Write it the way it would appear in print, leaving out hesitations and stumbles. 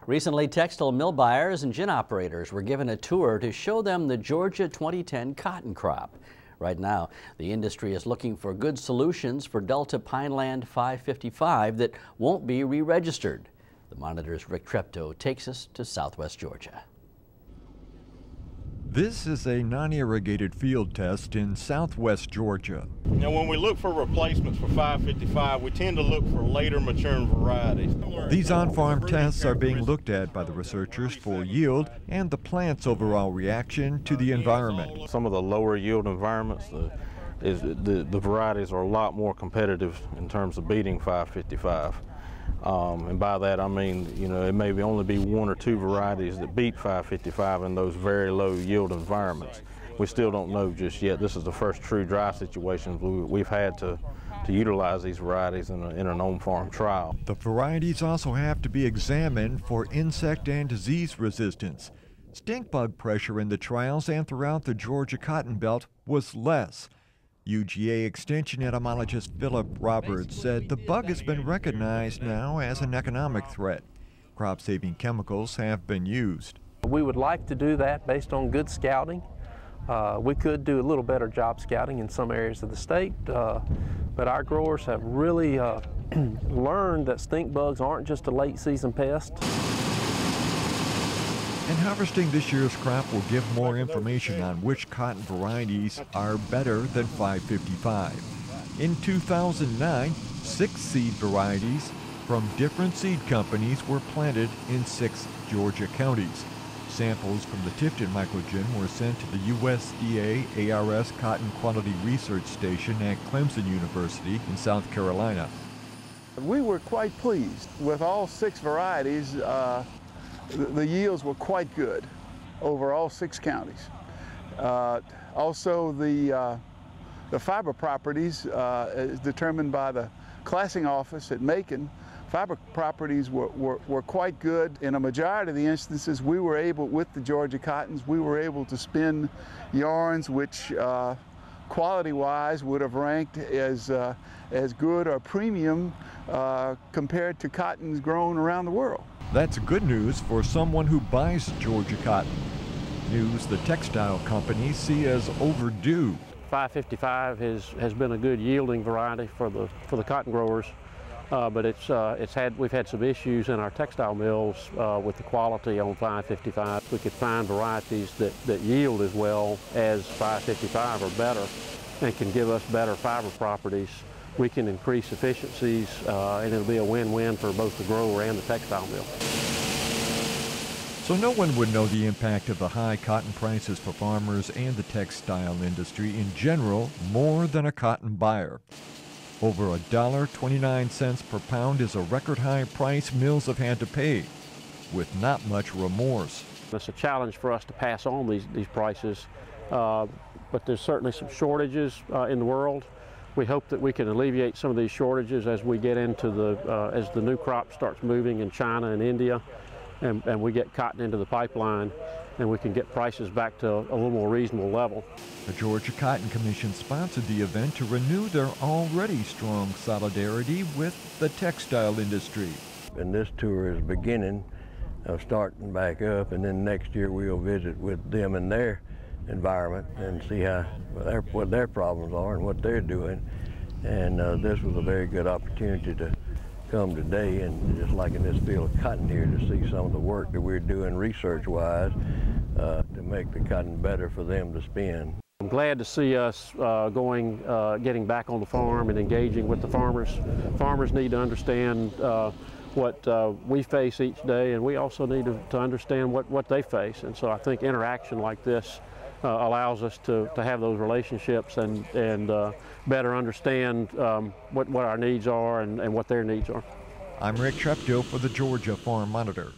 Recently, textile mill buyers and gin operators were given a tour to show them the Georgia 2010 cotton crop. Right now, the industry is looking for good solutions for Delta Pineland 555 that won't be re-registered. The Monitor's Rick Treptow takes us to southwest Georgia. This is a non-irrigated field test in southwest Georgia. Now, when we look for replacements for 555, we tend to look for later maturing varieties. These on-farm tests are being looked at by the researchers for yield and the plant's overall reaction to the environment. Some of the lower yield environments, the varieties are a lot more competitive in terms of beating 555. And by that I mean, it may only be one or two varieties that beat 555 in those very low yield environments. We still don't know just yet. This is the first true dry situation we've had to utilize these varieties in an on-farm trial. The varieties also have to be examined for insect and disease resistance. Stink bug pressure in the trials and throughout the Georgia cotton belt was less. UGA Extension entomologist PHILLIP Roberts said the bug has been recognized now as an economic threat. Crop-saving chemicals have been used. We would like to do that based on good scouting. We could do a little better job scouting in some areas of the state, but our growers have really learned that stink bugs aren't just a late season pest. And harvesting this year's crop will give more information on which cotton varieties are better than 555. In 2009, 6 seed varieties from different seed companies were planted in 6 Georgia counties. Samples from the Tifton microgen were sent to the USDA ARS Cotton Quality Research Station at Clemson University in South Carolina. We were quite pleased with all 6 varieties. The yields were quite good over all 6 counties. Also, the fiber properties is determined by the classing office at Macon. Fiber properties were quite good. In a majority of the instances, we were able, with the Georgia cottons, we were able to spin yarns which quality-wise would have ranked as good or premium compared to cottons grown around the world. That's good news for someone who buys Georgia cotton. News the textile companies see as overdue. 555 has been a good yielding variety for the cotton growers, but we've had some issues in our textile mills with the quality on 555. We could find varieties that yield as well as 555 or better and can give us better fiber properties. We can increase efficiencies, and it'll be a win-win for both the grower and the textile mill. So no one would know the impact of the high cotton prices for farmers and the textile industry in general more than a cotton buyer. Over $1.29 per pound is a record high price mills have had to pay, with not much remorse. It's a challenge for us to pass on these prices, but there's certainly some shortages in the world. We hope that we can alleviate some of these shortages as we get into as the new crop starts moving in China and India, and we get cotton into the pipeline, and we can get prices back to a little more reasonable level. The Georgia Cotton Commission sponsored the event to renew their already strong solidarity with the textile industry. And this tour is beginning of starting back up, and then next year we'll visit with them and their environment and see what their problems are and what they're doing. And this was a very good opportunity to come today, and just like in this field of cotton here, to see some of the work that we're doing research-wise to make the cotton better for them to spin. I'm glad to see us getting back on the farm and engaging with the farmers. Farmers need to understand what we face each day, and we also need to understand what they face. And so I think interaction like this allows us to have those relationships and better understand what our needs are and what their needs are. I'm Rick Treptow for the Georgia Farm Monitor.